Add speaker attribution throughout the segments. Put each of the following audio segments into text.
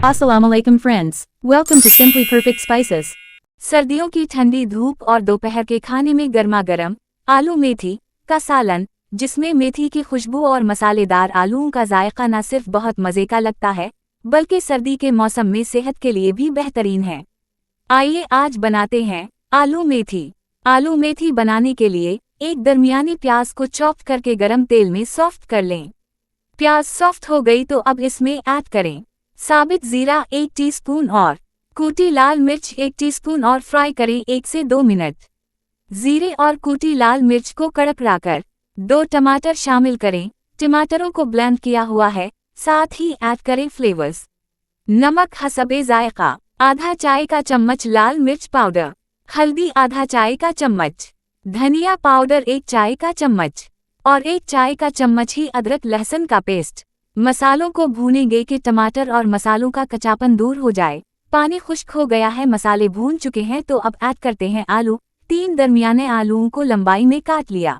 Speaker 1: Assalamu alaikum friends. Welcome to Simply Perfect Spices.
Speaker 2: सर्दियों की ठंडी धूप और दोपहर के खाने में गर्मा गर्म आलू मेथी का सालन, जिसमें मेथी की खुशबू और मसालेदार आलूओं का जायका न सिर्फ बहुत मज़े का लगता है, बल्कि सर्दी के मौसम में सेहत के लिए भी बेहतरीन है। आइए आज बनाते हैं आलू मेथी। आलू मेथी बनाने के लिए एक दरमियानी प्याज को चॉप करके गरम तेल में सॉफ्ट कर लें। प्याज सॉफ्ट हो गई तो अब इसमें ऐड करें साबित जीरा 1 टीस्पून और कूटी लाल मिर्च 1 टीस्पून और फ्राई करें 1 से 2 मिनट। जीरे और कूटी लाल मिर्च को कड़कड़ाकर 2 टमाटर शामिल करें। टमाटरों को ब्लेंड किया हुआ है, साथ ही ऐड करें फ्लेवर्स। नमक हसबे जायका, आधा चाय का चम्मच लाल मिर्च पाउडर, हल्दी आधा चाय का चम्मच, धनिया पाउडर 1 चाय का चम्मच और 1 चाय का चम्मच ही अदरक लहसुन का पेस्ट। मसालों को भूनेंगे कि टमाटर और मसालों का कच्चापन दूर हो जाए। पानी खुश्क हो गया है, मसाले भून चुके हैं, तो अब ऐड करते हैं आलू। 3 दरमियाने आलूओं को लंबाई में काट लिया।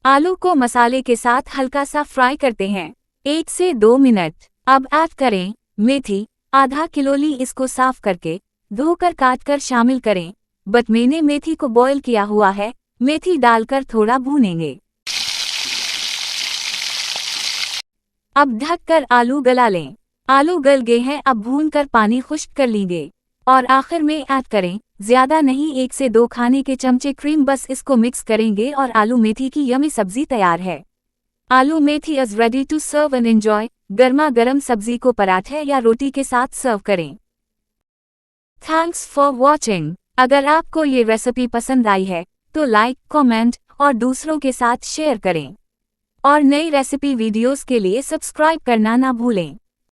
Speaker 2: आलू को मसाले के साथ हल्का सा फ्राई करते हैं 1 से 2 मिनट। अब ऐड करें मेथी, आधा किलो ली, इसको साफ करके धोकर काट कर शामिल करें। बट मैंने मेथी को बॉयल किया हुआ है। मेथी डालकर थोड़ा भूनेंगे। अब ढककर आलू गला लें। आलू गल गए हैं, अब भूनकर पानी खुश्क कर लीजिए और आखिर में ऐड करें, ज्यादा नहीं, 1 से 2 खाने के चमचे क्रीम। बस इसको मिक्स करेंगे और आलू मेथी की यमी सब्जी तैयार है। Aloo methi is ready to serve and enjoy. गर्मा गर्म सब्जी को पराठे या रोटी के साथ सर्व करें। Thanks for watching. अगर आपको ये रेसिपी पसंद आई है तो लाइक, कमेंट और दूसरों के साथ शेयर करें और नई रेसिपी वीडियोस के लिए सब्सक्राइब करना ना भूलें।